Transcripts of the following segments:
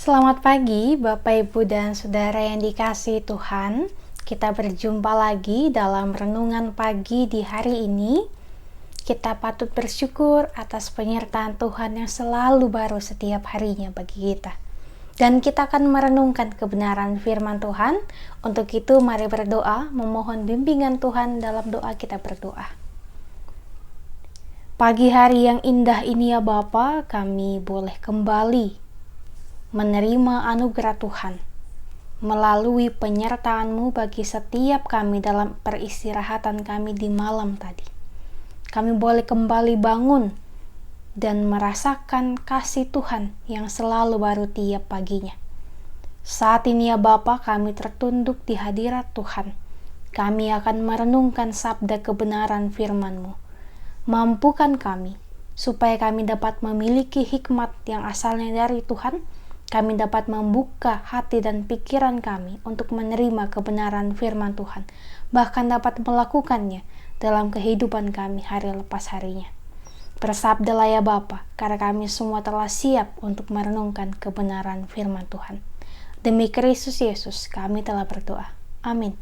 Selamat pagi Bapak Ibu dan Saudara yang dikasihi Tuhan. Kita berjumpa lagi dalam renungan pagi di hari ini. Kita patut bersyukur atas penyertaan Tuhan yang selalu baru setiap harinya bagi kita. Dan kita akan merenungkan kebenaran firman Tuhan. Untuk itu mari berdoa, memohon bimbingan Tuhan dalam doa kita berdoa. Pagi hari yang indah ini ya Bapa, kami boleh kembali menerima anugerah Tuhan melalui penyertaan-Mu bagi setiap kami dalam peristirahatan kami di malam tadi. Kami boleh kembali bangun dan merasakan kasih Tuhan yang selalu baru tiap paginya. Saat ini ya Bapa, kami tertunduk di hadirat Tuhan. Kami akan merenungkan sabda kebenaran firman-Mu. Mampukan kami supaya kami dapat memiliki hikmat yang asalnya dari Tuhan. Kami dapat membuka hati dan pikiran kami untuk menerima kebenaran firman Tuhan, bahkan dapat melakukannya dalam kehidupan kami hari lepas harinya. Bersabdalah ya Bapa, karena kami semua telah siap untuk merenungkan kebenaran firman Tuhan. Demi Kristus Yesus kami telah berdoa. Amin.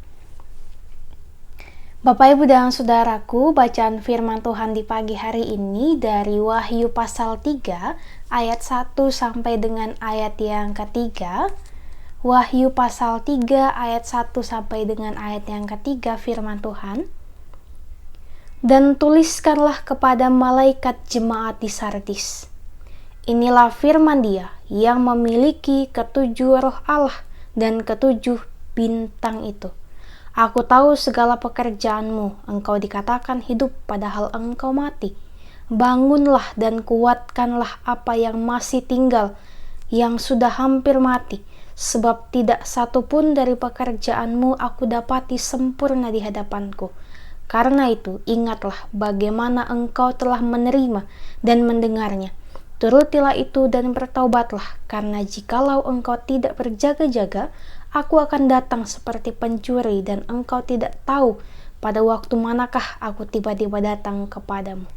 Bapak Ibu dan Saudaraku, bacaan firman Tuhan di pagi hari ini dari Wahyu pasal 3 ayat 1 sampai dengan ayat yang ketiga. Wahyu pasal 3 ayat 1 sampai dengan ayat yang ketiga firman Tuhan. Dan tuliskanlah kepada malaikat jemaat di Sardis. Inilah firman Dia yang memiliki ketujuh roh Allah dan ketujuh bintang itu. Aku tahu segala pekerjaanmu, engkau dikatakan hidup padahal engkau mati. Bangunlah dan kuatkanlah apa yang masih tinggal, yang sudah hampir mati, sebab tidak satu pun dari pekerjaanmu aku dapati sempurna di hadapanku. Karena itu, ingatlah bagaimana engkau telah menerima dan mendengarnya. Turutilah itu dan bertaubatlah, karena jikalau engkau tidak berjaga-jaga, aku akan datang seperti pencuri dan engkau tidak tahu pada waktu manakah aku tiba-tiba datang kepadamu.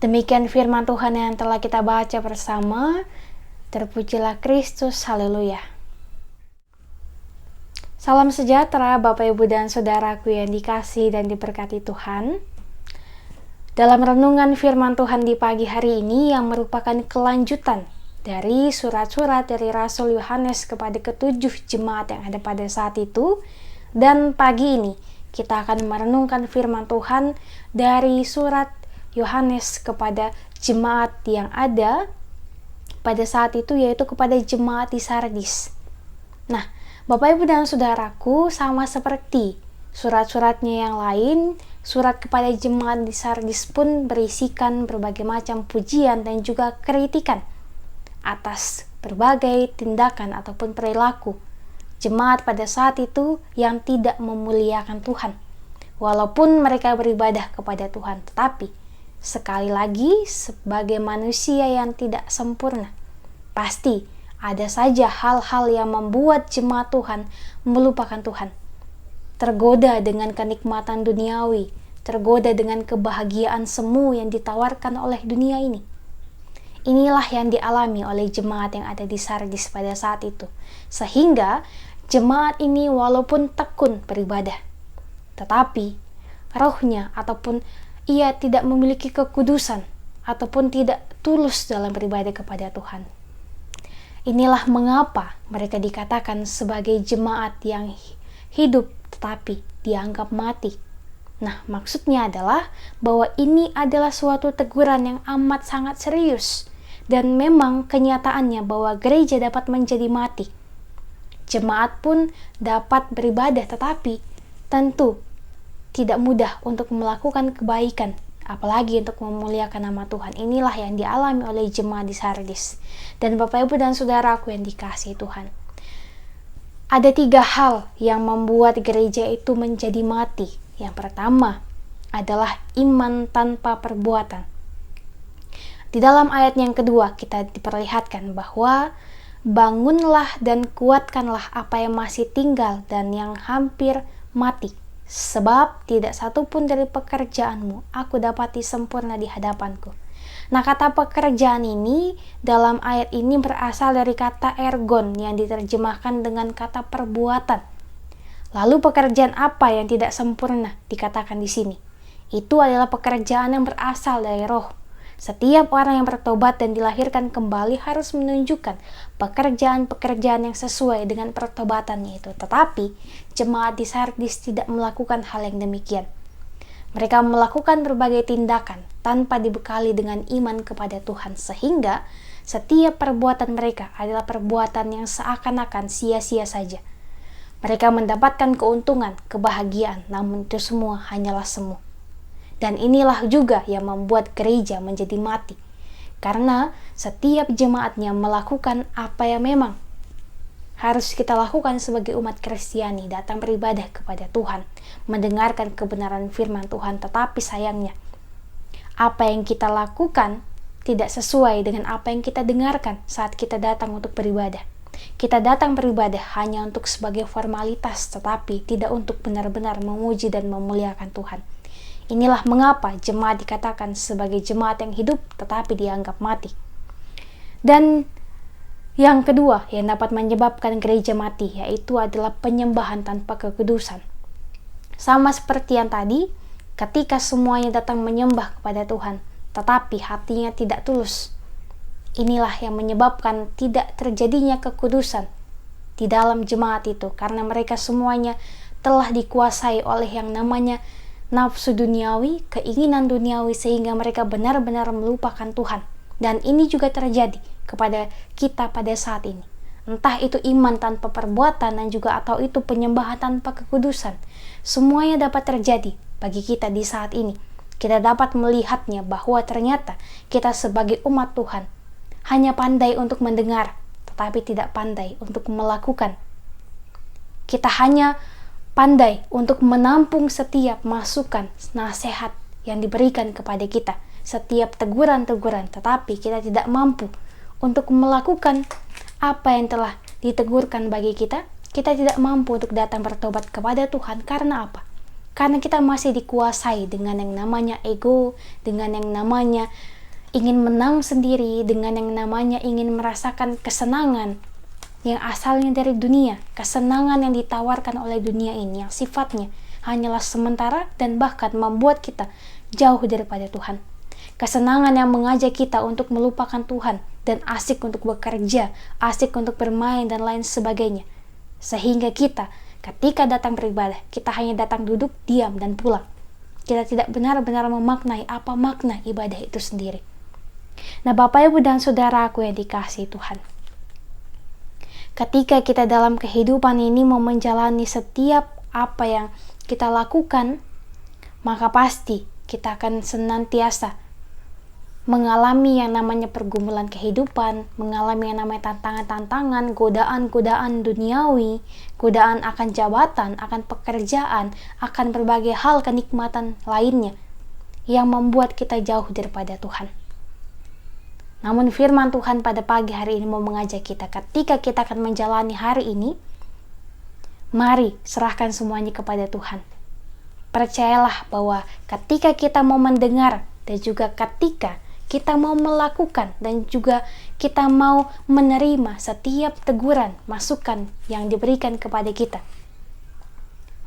Demikian firman Tuhan yang telah kita baca bersama. Terpujilah Kristus, haleluya. Salam sejahtera Bapak Ibu dan Saudaraku yang dikasihi dan diberkati Tuhan. Dalam renungan firman Tuhan di pagi hari ini yang merupakan kelanjutan dari surat-surat dari Rasul Yohanes kepada ketujuh jemaat yang ada pada saat itu. Dan pagi ini kita akan merenungkan firman Tuhan dari surat Yohanes kepada jemaat yang ada pada saat itu, yaitu kepada jemaat di Sardis. Nah, Bapak Ibu dan Saudaraku, sama seperti surat-suratnya yang lain, surat kepada jemaat di Sardis pun berisikan berbagai macam pujian dan juga kritikan atas berbagai tindakan ataupun perilaku jemaat pada saat itu yang tidak memuliakan Tuhan. Walaupun mereka beribadah kepada Tuhan, tetapi sekali lagi sebagai manusia yang tidak sempurna, pasti ada saja hal-hal yang membuat jemaat Tuhan melupakan Tuhan. Tergoda dengan kenikmatan duniawi, tergoda dengan kebahagiaan semu yang ditawarkan oleh dunia ini. Inilah yang dialami oleh jemaat yang ada di Sardis pada saat itu. Sehingga jemaat ini walaupun tekun beribadah, tetapi rohnya ataupun ia tidak memiliki kekudusan ataupun tidak tulus dalam beribadah kepada Tuhan. Inilah mengapa mereka dikatakan sebagai jemaat yang hidup tetapi dianggap mati. Nah, maksudnya adalah bahwa ini adalah suatu teguran yang amat sangat serius. Dan memang kenyataannya bahwa gereja dapat menjadi mati. Jemaat pun dapat beribadah, tetapi tentu tidak mudah untuk melakukan kebaikan, apalagi untuk memuliakan nama Tuhan. Inilah yang dialami oleh jemaat di Sardis. Dan Bapak Ibu dan Saudaraku yang dikasihi Tuhan, ada 3 hal yang membuat gereja itu menjadi mati. Yang pertama adalah iman tanpa perbuatan. Di dalam ayat yang kedua kita diperlihatkan bahwa bangunlah dan kuatkanlah apa yang masih tinggal dan yang hampir mati, sebab tidak satu pun dari pekerjaanmu aku dapati sempurna di hadapanku. Nah, kata pekerjaan ini dalam ayat ini berasal dari kata ergon yang diterjemahkan dengan kata perbuatan. Lalu pekerjaan apa yang tidak sempurna dikatakan di sini? Itu adalah pekerjaan yang berasal dari Roh. Setiap orang yang bertobat dan dilahirkan kembali harus menunjukkan pekerjaan-pekerjaan yang sesuai dengan pertobatannya itu. Tetapi jemaat di Sardis tidak melakukan hal yang demikian. Mereka melakukan berbagai tindakan tanpa dibekali dengan iman kepada Tuhan, sehingga setiap perbuatan mereka adalah perbuatan yang seakan-akan sia-sia saja. Mereka mendapatkan keuntungan, kebahagiaan, namun itu semua hanyalah semu. Dan inilah juga yang membuat gereja menjadi mati, karena setiap jemaatnya melakukan apa yang memang harus kita lakukan sebagai umat Kristiani, datang beribadah kepada Tuhan, mendengarkan kebenaran firman Tuhan. Tetapi sayangnya, apa yang kita lakukan tidak sesuai dengan apa yang kita dengarkan saat kita datang untuk beribadah. Kita datang beribadah hanya untuk sebagai formalitas, tetapi tidak untuk benar-benar memuji dan memuliakan Tuhan. Inilah mengapa jemaat dikatakan sebagai jemaat yang hidup tetapi dianggap mati. Dan yang kedua yang dapat menyebabkan gereja mati, yaitu adalah penyembahan tanpa kekudusan. Sama seperti yang tadi, ketika semuanya datang menyembah kepada Tuhan, tetapi hatinya tidak tulus. Inilah yang menyebabkan tidak terjadinya kekudusan di dalam jemaat itu, karena mereka semuanya telah dikuasai oleh yang namanya nafsu duniawi, keinginan duniawi, sehingga mereka benar-benar melupakan Tuhan. Dan ini juga terjadi kepada kita pada saat ini. Entah itu iman tanpa perbuatan dan juga atau itu penyembahan tanpa kekudusan. Semuanya dapat terjadi bagi kita di saat ini. Kita dapat melihatnya bahwa ternyata kita sebagai umat Tuhan hanya pandai untuk mendengar, tetapi tidak pandai untuk melakukan. Kita hanya pandai untuk menampung setiap masukan, nasihat yang diberikan kepada kita, setiap teguran-teguran, tetapi kita tidak mampu untuk melakukan apa yang telah ditegurkan bagi kita. Kita tidak mampu untuk datang bertobat kepada Tuhan. Karena apa? Karena kita masih dikuasai dengan yang namanya ego, dengan yang namanya ingin menang sendiri, dengan yang namanya ingin merasakan kesenangan yang asalnya dari dunia, kesenangan yang ditawarkan oleh dunia ini, yang sifatnya hanyalah sementara dan bahkan membuat kita jauh daripada Tuhan. Kesenangan yang mengajak kita untuk melupakan Tuhan dan asik untuk bekerja, asik untuk bermain dan lain sebagainya. Sehingga kita ketika datang beribadah, kita hanya datang duduk, diam dan pulang. Kita tidak benar-benar memaknai apa makna ibadah itu sendiri. Nah, Bapak, Ibu, dan Saudaraku yang dikasihi Tuhan, ketika kita dalam kehidupan ini mau menjalani setiap apa yang kita lakukan, maka pasti kita akan senantiasa mengalami yang namanya pergumulan kehidupan, mengalami yang namanya tantangan-tantangan, godaan-godaan duniawi, godaan akan jabatan, akan pekerjaan, akan berbagai hal kenikmatan lainnya yang membuat kita jauh daripada Tuhan. Namun firman Tuhan pada pagi hari ini mau mengajak kita, ketika kita akan menjalani hari ini, mari serahkan semuanya kepada Tuhan. Percayalah bahwa ketika kita mau mendengar dan juga ketika kita mau melakukan dan juga kita mau menerima setiap teguran, masukan yang diberikan kepada kita,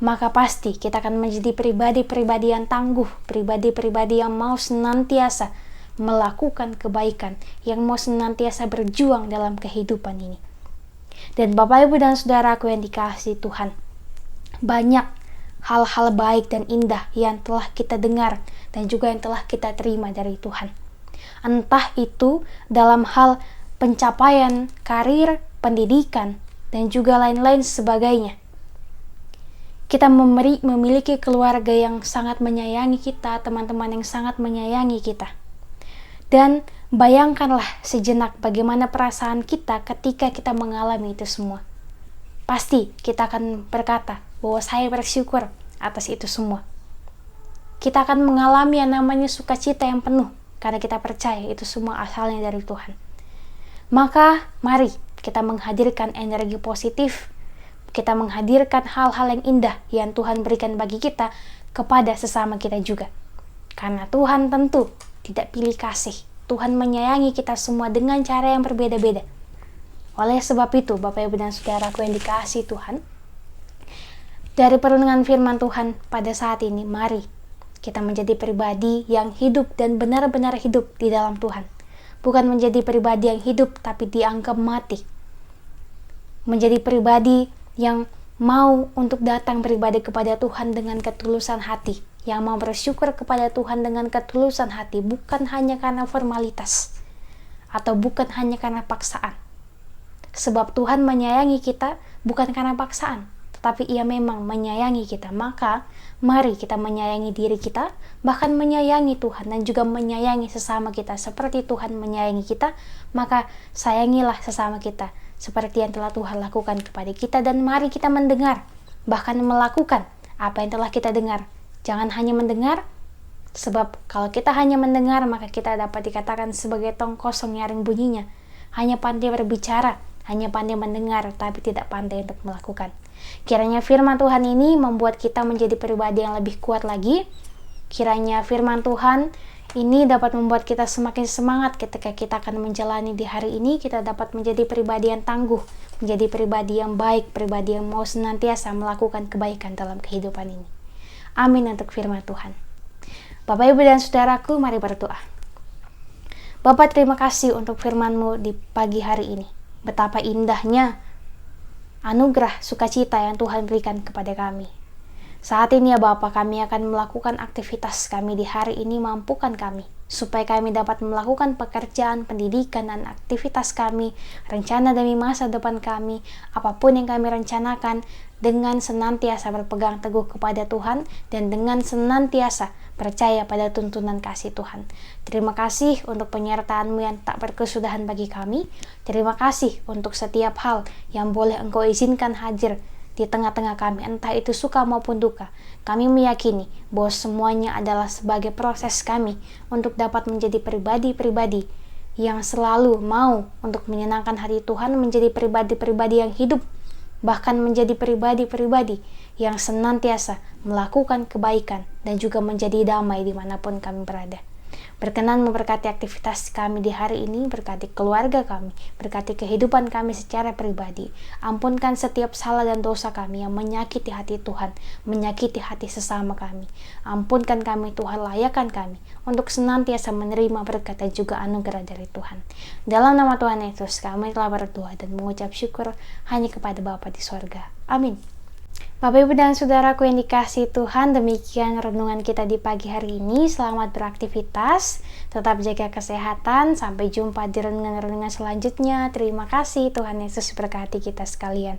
maka pasti kita akan menjadi pribadi-pribadi yang tangguh, pribadi-pribadi yang mau senantiasa melakukan kebaikan, yang mau senantiasa berjuang dalam kehidupan ini. Dan Bapak, Ibu, dan Saudaraku yang dikasihi Tuhan, banyak hal-hal baik dan indah yang telah kita dengar dan juga yang telah kita terima dari Tuhan. Entah itu dalam hal pencapaian karir, pendidikan, dan juga lain-lain sebagainya. Kita memiliki keluarga yang sangat menyayangi kita, teman-teman yang sangat menyayangi kita. Dan bayangkanlah sejenak bagaimana perasaan kita ketika kita mengalami itu semua. Pasti kita akan berkata bahwa saya bersyukur atas itu semua. Kita akan mengalami yang namanya sukacita yang penuh, karena kita percaya itu semua asalnya dari Tuhan. Maka mari kita menghadirkan energi positif, kita menghadirkan hal-hal yang indah yang Tuhan berikan bagi kita kepada sesama kita juga. Karena Tuhan tentu tidak pilih kasih. Tuhan menyayangi kita semua dengan cara yang berbeda-beda. Oleh sebab itu, Bapak Ibu dan Saudaraku yang dikasihi Tuhan, dari perenungan firman Tuhan pada saat ini, mari kita menjadi pribadi yang hidup dan benar-benar hidup di dalam Tuhan. Bukan menjadi pribadi yang hidup tapi dianggap mati. Menjadi pribadi yang mau untuk datang beribadah kepada Tuhan dengan ketulusan hati, yang mau bersyukur kepada Tuhan dengan ketulusan hati, bukan hanya karena formalitas atau bukan hanya karena paksaan. Sebab Tuhan menyayangi kita bukan karena paksaan, tetapi Ia memang menyayangi kita. Maka mari kita menyayangi diri kita, bahkan menyayangi Tuhan dan juga menyayangi sesama kita seperti Tuhan menyayangi kita. Maka sayangilah sesama kita seperti yang telah Tuhan lakukan kepada kita, dan mari kita mendengar, bahkan melakukan apa yang telah kita dengar. Jangan hanya mendengar, sebab kalau kita hanya mendengar, maka kita dapat dikatakan sebagai tong kosong nyaring bunyinya. Hanya pandai berbicara, hanya pandai mendengar, tapi tidak pandai untuk melakukan. Kiranya firman Tuhan ini membuat kita menjadi pribadi yang lebih kuat lagi. Kiranya firman Tuhan ini dapat membuat kita semakin semangat ketika kita akan menjalani di hari ini. Kita dapat menjadi pribadi yang tangguh, menjadi pribadi yang baik, pribadi yang mau senantiasa melakukan kebaikan dalam kehidupan ini. Amin untuk firman Tuhan. Bapak, Ibu, dan Saudaraku, mari berdoa. Bapak, terima kasih untuk firman-Mu di pagi hari ini. Betapa indahnya anugerah sukacita yang Tuhan berikan kepada kami. Saat ini ya Bapa, kami akan melakukan aktivitas kami di hari ini. Mampukan kami supaya kami dapat melakukan pekerjaan, pendidikan, dan aktivitas kami, rencana demi masa depan kami, apapun yang kami rencanakan, dengan senantiasa berpegang teguh kepada Tuhan dan dengan senantiasa percaya pada tuntunan kasih Tuhan. Terima kasih untuk penyertaan-Mu yang tak berkesudahan bagi kami. Terima kasih untuk setiap hal yang boleh Engkau izinkan hadir di tengah-tengah kami, entah itu suka maupun duka. Kami meyakini bahwa semuanya adalah sebagai proses kami untuk dapat menjadi pribadi-pribadi yang selalu mau untuk menyenangkan hati Tuhan, menjadi pribadi-pribadi yang hidup, bahkan menjadi pribadi-pribadi yang senantiasa melakukan kebaikan dan juga menjadi damai dimanapun kami berada. Berkenan memberkati aktivitas kami di hari ini, berkati keluarga kami, berkati kehidupan kami secara pribadi. Ampunkan setiap salah dan dosa kami yang menyakiti hati Tuhan, menyakiti hati sesama kami. Ampunkan kami Tuhan, layakkan kami untuk senantiasa menerima berkat dan juga anugerah dari Tuhan. Dalam nama Tuhan Yesus kami telah berdoa dan mengucap syukur hanya kepada Bapa di sorga. Amin. Bapak, Ibu, dan Saudaraku yang dikasihi Tuhan, demikian renungan kita di pagi hari ini. Selamat beraktivitas, tetap jaga kesehatan. Sampai jumpa di renungan-renungan selanjutnya. Terima kasih, Tuhan Yesus berkati kita sekalian.